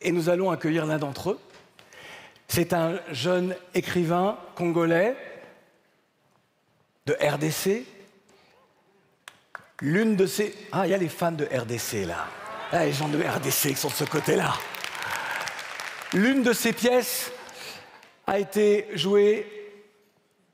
et nous allons accueillir l'un d'entre eux. C'est un jeune écrivain congolais de RDC. L'une de ses... Ah, il y a les fans de RDC, là. Ah, les gens de RDC qui sont de ce côté-là. L'une de ses pièces a été jouée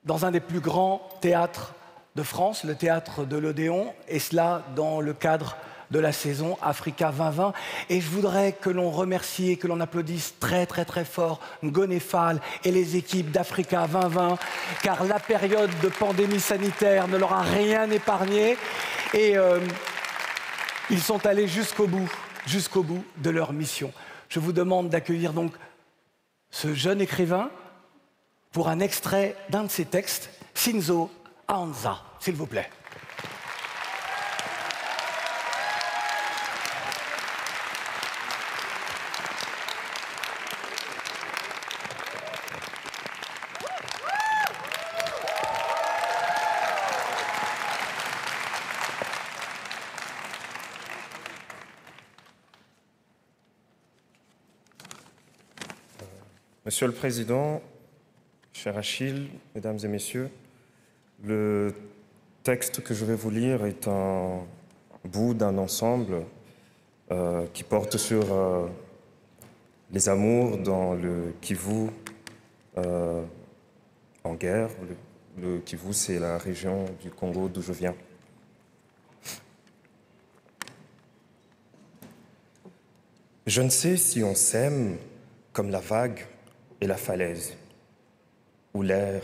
dans un des plus grands théâtres de France, le théâtre de l'Odéon, et cela dans le cadre de la saison Africa 2020. Et je voudrais que l'on remercie et que l'on applaudisse très très très fort Ngoné Fall et les équipes d'Africa 2020, car la période de pandémie sanitaire ne leur a rien épargné. Et ils sont allés jusqu'au bout de leur mission. Je vous demande d'accueillir donc ce jeune écrivain pour un extrait d'un de ses textes, Sinzo Ahanza, s'il vous plaît. Monsieur le Président, cher Achille, Mesdames et Messieurs, le texte que je vais vous lire est un bout d'un ensemble qui porte sur les amours dans le Kivu en guerre. Le Kivu, c'est la région du Congo d'où je viens. Je ne sais si on s'aime comme la vague et la falaise, ou l'air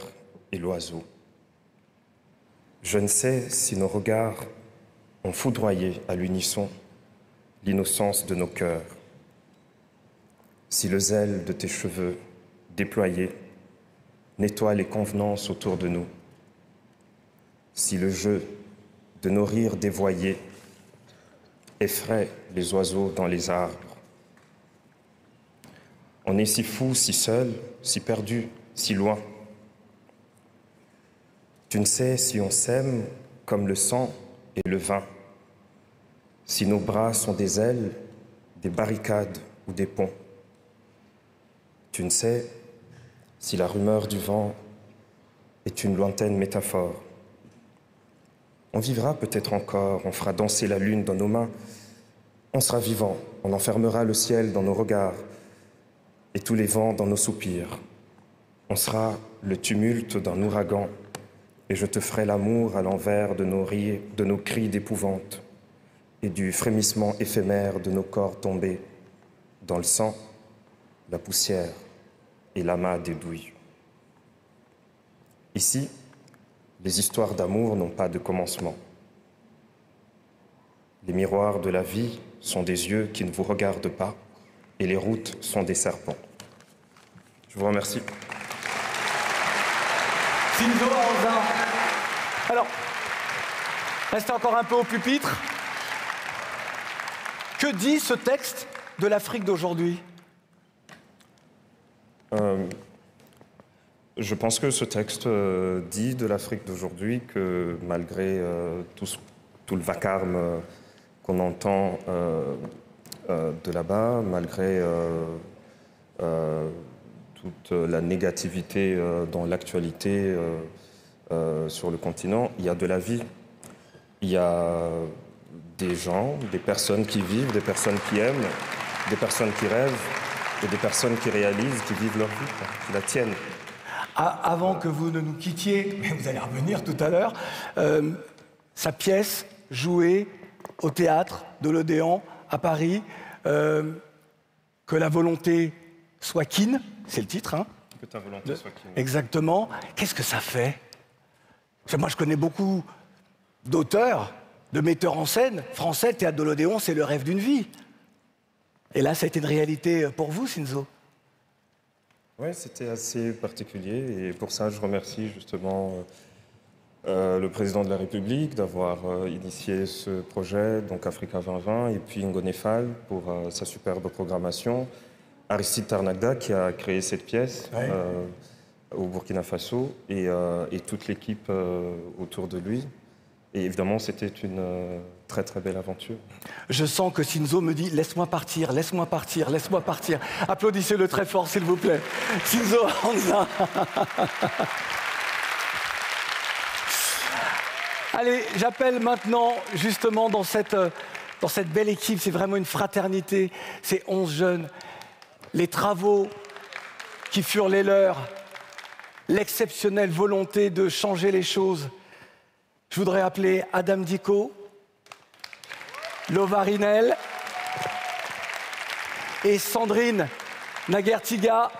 et l'oiseau. Je ne sais si nos regards ont foudroyé à l'unisson l'innocence de nos cœurs, si le zèle de tes cheveux déployés nettoie les convenances autour de nous, si le jeu de nos rires dévoyés effraie les oiseaux dans les arbres. On est si fou, si seul, si perdu, si loin. Tu ne sais si on s'aime comme le sang et le vin, si nos bras sont des ailes, des barricades ou des ponts. Tu ne sais si la rumeur du vent est une lointaine métaphore. On vivra peut-être encore, on fera danser la lune dans nos mains, on sera vivant, on enfermera le ciel dans nos regards, et tous les vents dans nos soupirs. On sera le tumulte d'un ouragan, et je te ferai l'amour à l'envers de nos rires, de nos cris d'épouvante, et du frémissement éphémère de nos corps tombés dans le sang, la poussière et l'amas des douilles. Ici, les histoires d'amour n'ont pas de commencement. Les miroirs de la vie sont des yeux qui ne vous regardent pas, et les routes sont des serpents. Je vous remercie. Sinzo Ahanza. Alors, restez encore un peu au pupitre. Que dit ce texte de l'Afrique d'aujourd'hui ? Je pense que ce texte dit de l'Afrique d'aujourd'hui que malgré tout le vacarme qu'on entend de là-bas, malgré toute la négativité dans l'actualité sur le continent, il y a de la vie. Il y a des gens, des personnes qui vivent, des personnes qui aiment, des personnes qui rêvent et des personnes qui réalisent, qui vivent leur vie, qui la tiennent. Avant que vous ne nous quittiez, mais vous allez revenir tout à l'heure, sa pièce jouée au théâtre de l'Odéon à Paris, que la volonté soit kin, c'est le titre. Hein, que ta volonté soit kin. Exactement. Qu'est-ce que ça fait ? Parce que moi, je connais beaucoup d'auteurs, de metteurs en scène français. Le théâtre de l'Odéon, c'est le rêve d'une vie. Et là, ça a été une réalité pour vous, Sinzo ? Oui, c'était assez particulier. Et pour ça, je remercie justement le président de la République d'avoir initié ce projet, donc Africa 2020, et puis Ngoné Fall pour sa superbe programmation. Aristide Tarnagda qui a créé cette pièce au Burkina Faso et toute l'équipe autour de lui. Et évidemment, c'était une très très belle aventure. Je sens que Shinzo me dit « Laisse-moi partir, laisse-moi partir, laisse-moi partir ». Applaudissez-le très fort, s'il vous plaît. Shinzo Hanza. Allez, j'appelle maintenant, justement, dans cette belle équipe, c'est vraiment une fraternité, ces 11 jeunes, les travaux qui furent les leurs, l'exceptionnelle volonté de changer les choses. Je voudrais appeler Adam Dicot, Lova Rinel et Sandrine Naguertiga.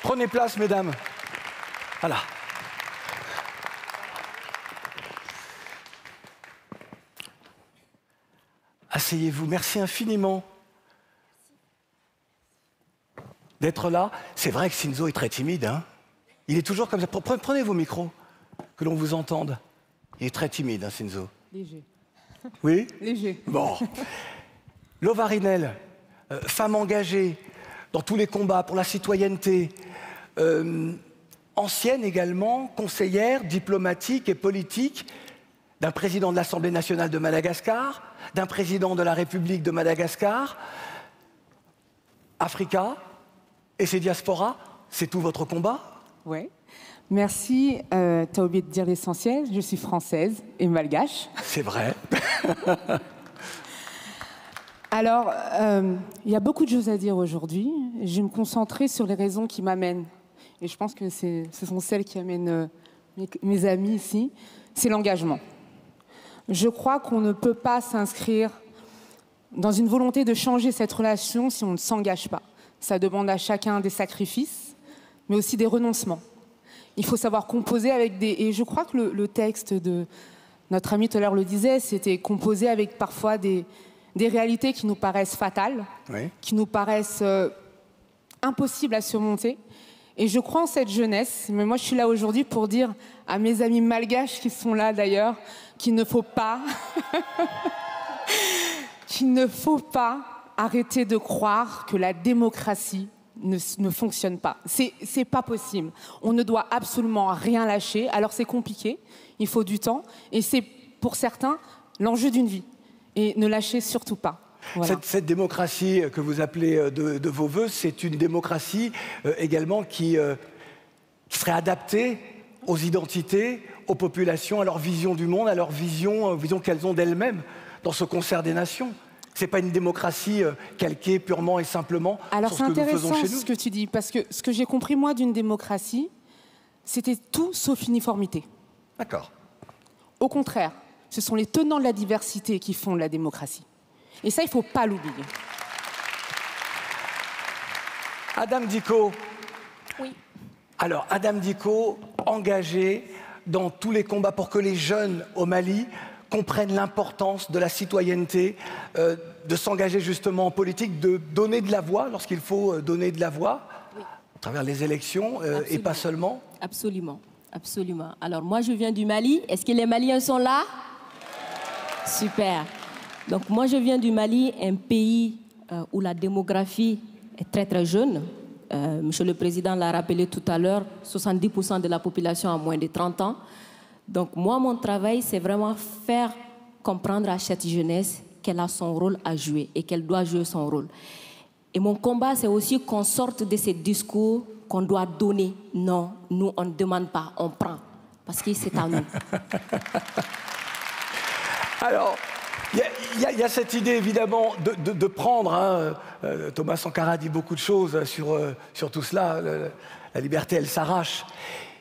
Prenez place, mesdames. Voilà. Asseyez-vous. Merci infiniment d'être là. C'est vrai que Shinzo est très timide, hein. Il est toujours comme ça. Prenez vos micros, que l'on vous entende. Il est très timide, hein, Shinzo. Léger. Oui? Léger. Bon. Lova Rinel, femme engagée dans tous les combats pour la citoyenneté, ancienne également, conseillère diplomatique et politique d'un président de l'Assemblée nationale de Madagascar, d'un président de la République de Madagascar, Africa et ses diasporas, c'est tout votre combat? Ouais. Merci. T'as oublié de dire l'essentiel. Je suis française et malgache. C'est vrai. Alors, il y a beaucoup de choses à dire aujourd'hui. Je vais me concentrer sur les raisons qui m'amènent. Et je pense que ce sont celles qui amènent mes amis ici. C'est l'engagement. Je crois qu'on ne peut pas s'inscrire dans une volonté de changer cette relation si on ne s'engage pas. Ça demande à chacun des sacrifices, mais aussi des renoncements. Il faut savoir composer avec des... Et je crois que le texte de notre ami tout à l'heure le disait, c'était composer avec parfois des réalités qui nous paraissent fatales, oui, qui nous paraissent impossibles à surmonter. Et je crois en cette jeunesse, mais moi je suis là aujourd'hui pour dire à mes amis malgaches qui sont là d'ailleurs, qu'il ne faut pas, qu'il ne faut pas arrêter de croire que la démocratie ne fonctionne pas. C'est pas possible. On ne doit absolument rien lâcher. Alors c'est compliqué, il faut du temps, et c'est pour certains l'enjeu d'une vie. Et ne lâchez surtout pas. Voilà. Cette démocratie que vous appelez de vos voeux, c'est une démocratie également qui serait adaptée aux identités, aux populations, à leur vision du monde, à leur vision qu'elles ont d'elles-mêmes dans ce concert des nations. Ce n'est pas une démocratie calquée purement et simplement sur ce que nous faisons chez nous. Alors c'est intéressant ce que tu dis, parce que ce que j'ai compris moi d'une démocratie, c'était tout sauf l'uniformité. D'accord. Au contraire, ce sont les tenants de la diversité qui font la démocratie. Et ça, il ne faut pas l'oublier. Adam Dicot. Oui. Alors, Adam Dicot, engagé dans tous les combats pour que les jeunes au Mali comprennent l'importance de la citoyenneté, de s'engager justement en politique, de donner de la voix lorsqu'il faut donner de la voix, oui, à travers les élections et pas seulement. Absolument, absolument. Alors, moi, je viens du Mali. Est-ce que les Maliens sont là? Super. Donc, moi, je viens du Mali, un pays où la démographie est très, très jeune. Monsieur le Président l'a rappelé tout à l'heure, 70% de la population a moins de 30 ans. Donc, moi, mon travail, c'est vraiment faire comprendre à cette jeunesse qu'elle a son rôle à jouer et qu'elle doit jouer son rôle. Et mon combat, c'est aussi qu'on sorte de ces discours qu'on doit donner. Non, nous, on ne demande pas, on prend. Parce que c'est à nous. Alors, il y a cette idée, évidemment, de prendre. Hein, Thomas Sankara dit beaucoup de choses sur tout cela. La liberté, elle s'arrache.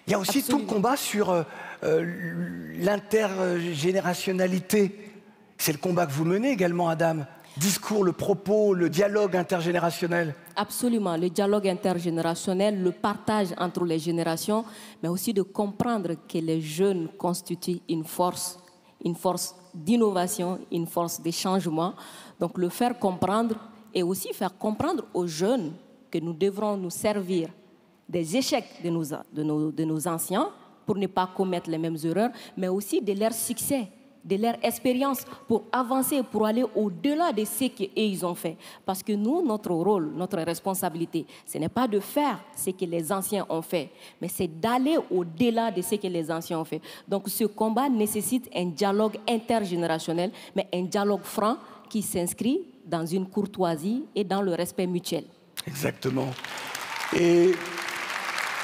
Il y a aussi tout le combat sur l'intergénérationnalité. C'est le combat que vous menez également, Adam. Discours, le propos, le dialogue intergénérationnel. Absolument, le dialogue intergénérationnel, le partage entre les générations, mais aussi de comprendre que les jeunes constituent une force d'innovation, une force de changement. Donc le faire comprendre et aussi faire comprendre aux jeunes que nous devrons nous servir des échecs de nos anciens pour ne pas commettre les mêmes erreurs, mais aussi de leurs succès de leur expérience pour avancer, pour aller au-delà de ce qu'ils ont fait. Parce que nous, notre rôle, notre responsabilité, ce n'est pas de faire ce que les anciens ont fait, mais c'est d'aller au-delà de ce que les anciens ont fait. Donc ce combat nécessite un dialogue intergénérationnel, mais un dialogue franc qui s'inscrit dans une courtoisie et dans le respect mutuel. Exactement. Et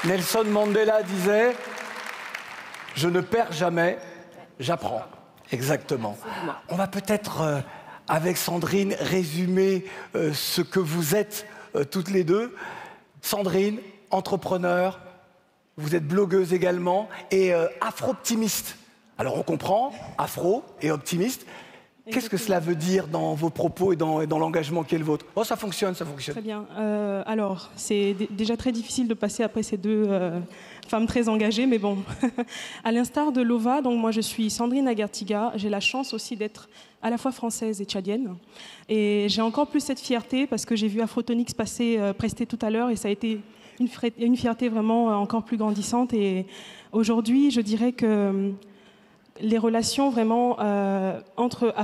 Nelson Mandela disait « Je ne perds jamais, j'apprends ». Exactement. Absolument. On va peut-être, avec Sandrine, résumer ce que vous êtes toutes les deux. Sandrine, entrepreneur, vous êtes blogueuse également et afro-optimiste. Alors on comprend, afro et optimiste. Qu'est-ce que cela veut dire dans vos propos et dans l'engagement qui est le vôtre? Oh, ça fonctionne, ça fonctionne. Très bien. Alors, c'est déjà très difficile de passer après ces deux femmes très engagées, mais bon. À l'instar de Lova, donc moi je suis Sandrine Aguertiga. J'ai la chance aussi d'être à la fois française et tchadienne. Et j'ai encore plus cette fierté parce que j'ai vu Afrotonix prester tout à l'heure et ça a été une fierté vraiment encore plus grandissante. Et aujourd'hui, je dirais que les relations vraiment entre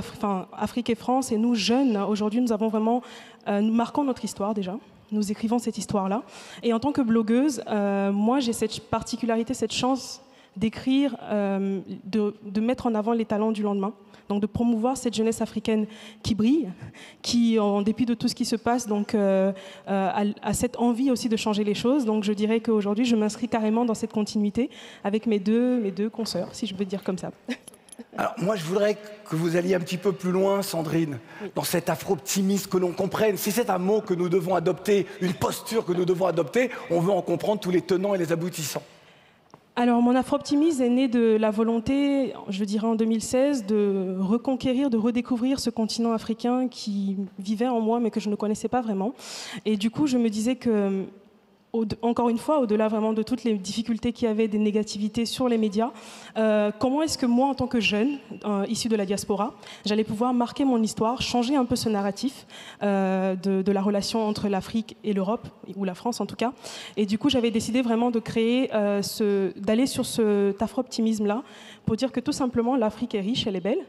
Afrique et France et nous jeunes, aujourd'hui nous avons vraiment, nous marquons notre histoire déjà, nous écrivons cette histoire-là. Et en tant que blogueuse, moi j'ai cette particularité, cette chance d'écrire, de mettre en avant les talents du lendemain. Donc de promouvoir cette jeunesse africaine qui brille, qui, en dépit de tout ce qui se passe, donc, a cette envie aussi de changer les choses. Donc je dirais qu'aujourd'hui, je m'inscris carrément dans cette continuité avec mes deux consoeurs, si je peux dire comme ça. Alors moi, je voudrais que vous alliez un petit peu plus loin, Sandrine, dans cet afro-optimisme, que l'on comprenne. Si c'est un mot que nous devons adopter, une posture que nous devons adopter, on veut en comprendre tous les tenants et les aboutissants. Alors, mon afro-optimisme est né de la volonté, je dirais en 2016, de reconquérir, de redécouvrir ce continent africain qui vivait en moi, mais que je ne connaissais pas vraiment. Et du coup, je me disais que, encore une fois, au-delà vraiment de toutes les difficultés qu'il y avait, des négativités sur les médias, comment est-ce que moi, en tant que jeune, issue de la diaspora, j'allais pouvoir marquer mon histoire, changer un peu ce narratif de la relation entre l'Afrique et l'Europe, ou la France en tout cas. Et du coup, j'avais décidé vraiment de créer, d'aller sur cet afro-optimisme-là, pour dire que tout simplement, l'Afrique est riche, elle est belle,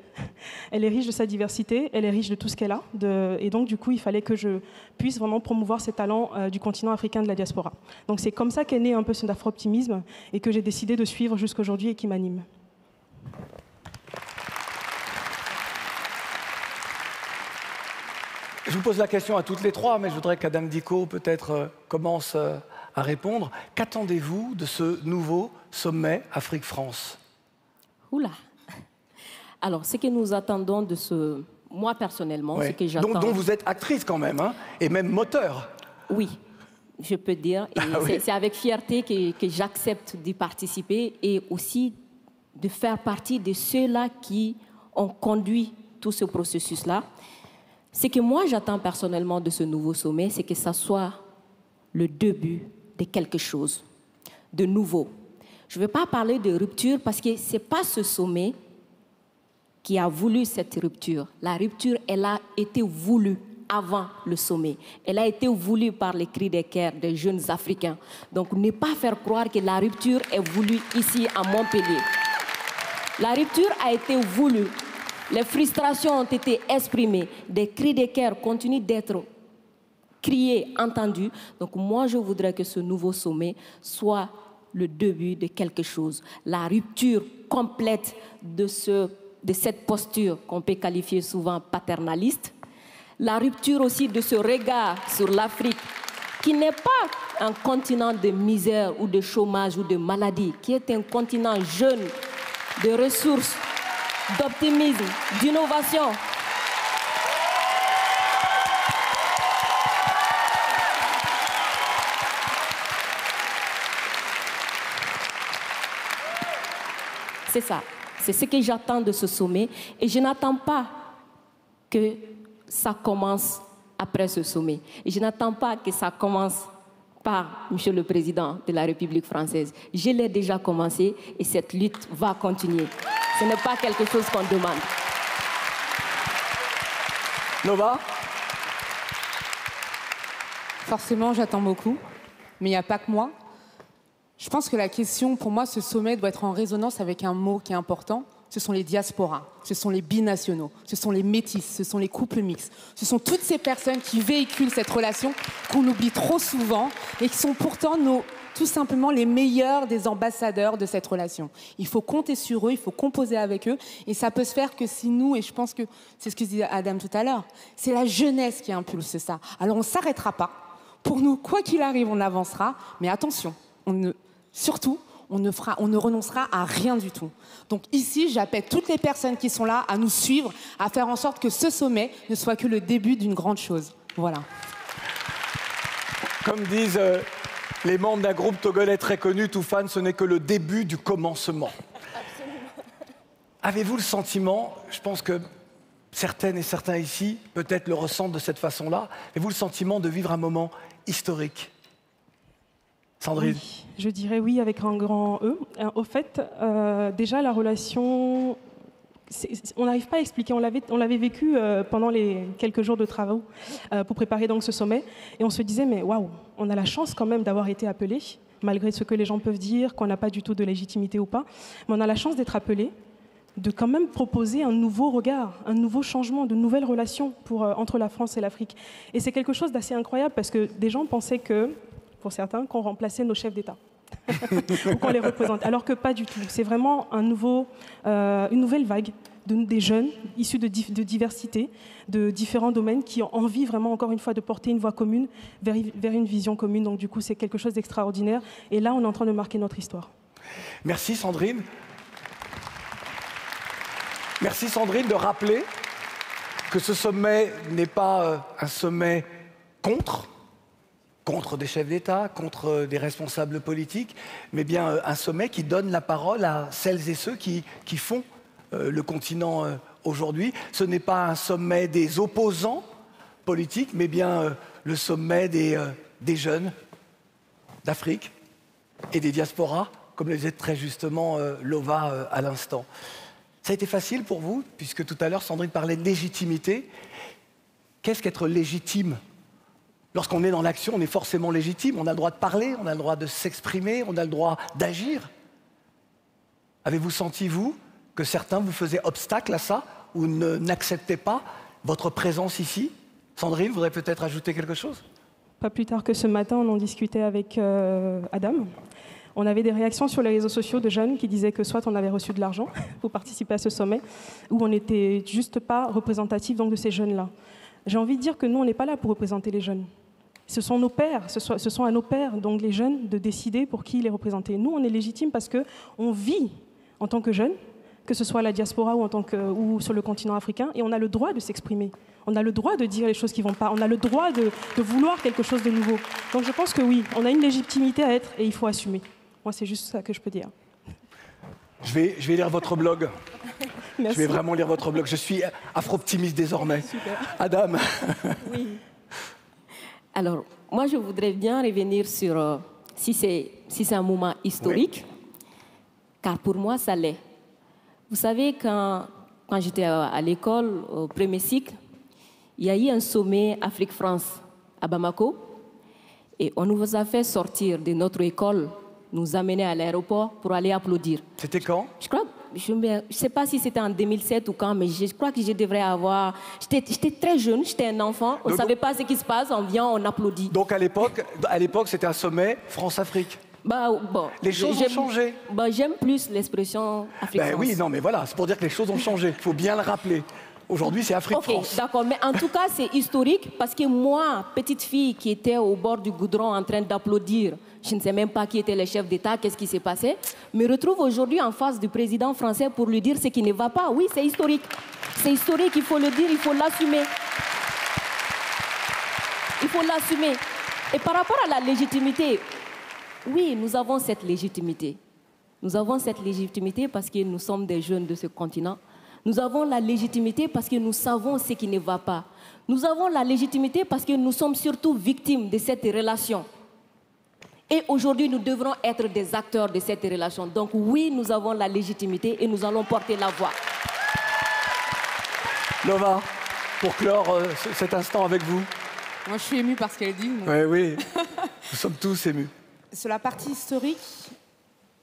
elle est riche de sa diversité, elle est riche de tout ce qu'elle a. Et donc, du coup, il fallait que je puisse vraiment promouvoir ces talents du continent africain de la diaspora. Donc c'est comme ça qu'est né un peu cet afro-optimisme et que j'ai décidé de suivre jusqu'aujourd'hui et qui m'anime. Je vous pose la question à toutes les trois, mais je voudrais qu'Adam Dicko peut-être commence à répondre. Qu'attendez-vous de ce nouveau sommet Afrique-France? Oula. Alors, ce que nous attendons de ce... Moi, personnellement, ce que j'attends... dont vous êtes actrice quand même, hein, et même moteur. Oui. Je peux dire, et c'est avec fierté que j'accepte d'y participer et aussi de faire partie de ceux-là qui ont conduit tout ce processus-là. Ce que moi j'attends personnellement de ce nouveau sommet, c'est que ça soit le début de quelque chose de nouveau. Je ne vais pas parler de rupture parce que ce n'est pas ce sommet qui a voulu cette rupture. La rupture, elle a été voulue avant le sommet. Elle a été voulue par les cris des cœurs des jeunes Africains. Donc, ne pas faire croire que la rupture est voulue ici à Montpellier. La rupture a été voulue. Les frustrations ont été exprimées. Des cris des cœurs continuent d'être criés, entendus. Donc, moi, je voudrais que ce nouveau sommet soit le début de quelque chose. La rupture complète de cette posture qu'on peut qualifier souvent paternaliste. La rupture aussi de ce regard sur l'Afrique, qui n'est pas un continent de misère ou de chômage ou de maladie, qui est un continent jeune, de ressources, d'optimisme, d'innovation. C'est ça. C'est ce que j'attends de ce sommet. Et je n'attends pas que ça commence après ce sommet. Et je n'attends pas que ça commence par Monsieur le Président de la République française. Je l'ai déjà commencé et cette lutte va continuer. Ce n'est pas quelque chose qu'on demande. Nova? Forcément, j'attends beaucoup, mais il n'y a pas que moi. Je pense que la question, pour moi, ce sommet doit être en résonance avec un mot qui est important, ce sont les diasporas, ce sont les binationaux, ce sont les métis, ce sont les couples mixtes. Ce sont toutes ces personnes qui véhiculent cette relation qu'on oublie trop souvent et qui sont pourtant tout simplement les meilleurs des ambassadeurs de cette relation. Il faut compter sur eux, il faut composer avec eux et ça peut se faire que si nous, et je pense que c'est ce que disait Adam tout à l'heure, c'est la jeunesse qui impulse ça. Alors on ne s'arrêtera pas. Pour nous, quoi qu'il arrive, on avancera, mais attention, surtout, on ne renoncera à rien du tout. Donc ici, j'appelle toutes les personnes qui sont là à nous suivre, à faire en sorte que ce sommet ne soit que le début d'une grande chose. Voilà. Comme disent les membres d'un groupe togolais très connu, Toufan, ce n'est que le début du commencement. Avez-vous le sentiment, je pense que certaines et certains ici, peut-être le ressentent de cette façon-là, avez-vous le sentiment de vivre un moment historique? Sandrine? Oui, je dirais oui avec un grand E. Au fait, déjà la relation, on n'arrive pas à expliquer. On l'avait vécu pendant les quelques jours de travaux pour préparer donc ce sommet, et on se disait mais waouh, on a la chance quand même d'avoir été appelés, malgré ce que les gens peuvent dire, qu'on n'a pas du tout de légitimité ou pas, mais on a la chance d'être appelés, de quand même proposer un nouveau regard, un nouveau changement, de nouvelles relations entre la France et l'Afrique. Et c'est quelque chose d'assez incroyable parce que des gens pensaient que, pour certains, qu'on remplaçait nos chefs d'État ou qu'on les représente, alors que pas du tout. C'est vraiment une nouvelle vague des jeunes issus de diversité, de différents domaines qui ont envie vraiment, encore une fois, de porter une voix commune vers une vision commune. Donc du coup, c'est quelque chose d'extraordinaire. Et là, on est en train de marquer notre histoire. Merci Sandrine. Merci Sandrine de rappeler que ce sommet n'est pas un sommet contre des chefs d'État, contre des responsables politiques, mais bien un sommet qui donne la parole à celles et ceux qui font le continent aujourd'hui. Ce n'est pas un sommet des opposants politiques, mais bien le sommet des jeunes d'Afrique et des diasporas, comme le disait très justement Lova à l'instant. Ça a été facile pour vous, puisque tout à l'heure Sandrine parlait de légitimité. Qu'est-ce qu'être légitime? Lorsqu'on est dans l'action, on est forcément légitime. On a le droit de parler, on a le droit de s'exprimer, on a le droit d'agir. Avez-vous senti, vous, que certains vous faisaient obstacle à ça, ou n'acceptaient pas votre présence ici? Sandrine, vous voudrez peut-être ajouter quelque chose? Pas plus tard que ce matin, on en discutait avec Adam. On avait des réactions sur les réseaux sociaux de jeunes qui disaient que soit on avait reçu de l'argent pour participer à ce sommet, ou on n'était juste pas représentatif donc, de ces jeunes-là. J'ai envie de dire que nous, on n'est pas là pour représenter les jeunes. Ce sont nos pères, ce sont à nos pères, donc les jeunes, de décider pour qui les représenter. Nous, on est légitime parce qu'on vit en tant que jeunes, que ce soit à la diaspora ou sur le continent africain, et on a le droit de s'exprimer. On a le droit de dire les choses qui ne vont pas. On a le droit de vouloir quelque chose de nouveau. Donc je pense que oui, on a une légitimité à être et il faut assumer. Moi, c'est juste ça que je peux dire. Je vais lire votre blog. Merci. Je vais vraiment lire votre blog. Je suis afro-optimiste désormais. Super. Adam. Oui. Alors, moi, je voudrais bien revenir sur si c'est un moment historique, oui. Car pour moi, ça l'est. Vous savez, quand j'étais à l'école, au premier cycle, il y a eu un sommet Afrique-France à Bamako, et on nous a fait sortir de notre école, nous amener à l'aéroport pour aller applaudir. C'était quand? Je ne sais pas si c'était en 2007 ou quand, mais je crois que je devrais avoir... J'étais très jeune, j'étais un enfant, on ne savait pas ce qui se passe, on vient, on applaudit. Donc à l'époque, c'était un sommet France-Afrique. Bon, les choses ont changé. J'aime plus l'expression Afrique-France. Oui, non, mais voilà, c'est pour dire que les choses ont changé. Il faut bien le rappeler. Aujourd'hui, c'est Afrique-France. Ok, d'accord, mais en tout cas, c'est historique parce que moi, petite fille qui était au bord du goudron en train d'applaudir, je ne sais même pas qui était le chef d'État, qu'est-ce qui s'est passé, me retrouve aujourd'hui en face du président français pour lui dire ce qui ne va pas. Oui, c'est historique. C'est historique, il faut le dire, il faut l'assumer. Il faut l'assumer. Et par rapport à la légitimité, oui, nous avons cette légitimité. Nous avons cette légitimité parce que nous sommes des jeunes de ce continent. Nous avons la légitimité parce que nous savons ce qui ne va pas. Nous avons la légitimité parce que nous sommes surtout victimes de cette relation. Et aujourd'hui, nous devrons être des acteurs de cette relation. Donc oui, nous avons la légitimité et nous allons porter la voix. Lova, pour clore cet instant avec vous. Moi, je suis émue par ce qu'elle dit. Oui, nous sommes tous émus. Sur la partie historique,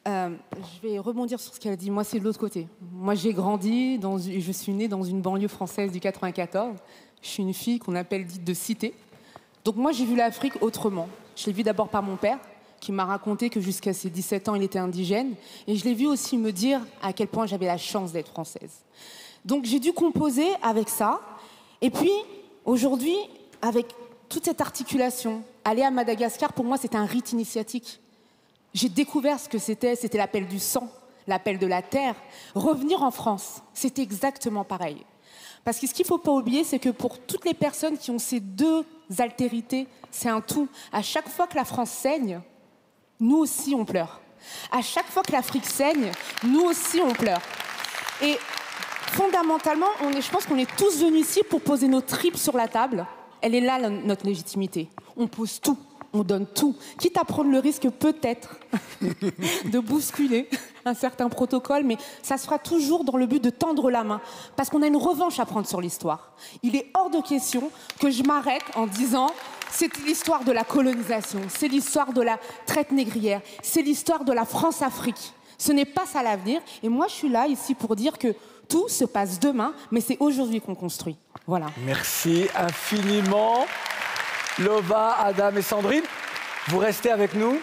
Je vais rebondir sur ce qu'elle a dit. Moi, c'est de l'autre côté. Moi, j'ai grandi, je suis née dans une banlieue française du 94. Je suis une fille qu'on appelle dite de cité. Donc moi, j'ai vu l'Afrique autrement. Je l'ai vu d'abord par mon père, qui m'a raconté que jusqu'à ses 17 ans, il était indigène. Et je l'ai vu aussi me dire à quel point j'avais la chance d'être française. Donc j'ai dû composer avec ça. Et puis, aujourd'hui, avec toute cette articulation, aller à Madagascar, pour moi, c'était un rite initiatique. J'ai découvert ce que c'était l'appel du sang, l'appel de la terre. Revenir en France, c'est exactement pareil. Parce que ce qu'il ne faut pas oublier, c'est que pour toutes les personnes qui ont ces deux altérités, c'est un tout. À chaque fois que la France saigne, nous aussi on pleure. À chaque fois que l'Afrique saigne, nous aussi on pleure. Et fondamentalement, je pense qu'on est tous venus ici pour poser nos tripes sur la table. Elle est là, notre légitimité. On pose tout. On donne tout, quitte à prendre le risque peut-être de bousculer un certain protocole, mais ça se fera toujours dans le but de tendre la main, parce qu'on a une revanche à prendre sur l'histoire. Il est hors de question que je m'arrête en disant c'est l'histoire de la colonisation, c'est l'histoire de la traite négrière, c'est l'histoire de la France-Afrique. Ce n'est pas ça l'avenir, et moi je suis là ici pour dire que tout se passe demain, mais c'est aujourd'hui qu'on construit. Voilà. Merci infiniment. Lova, Adam et Sandrine, vous restez avec nous.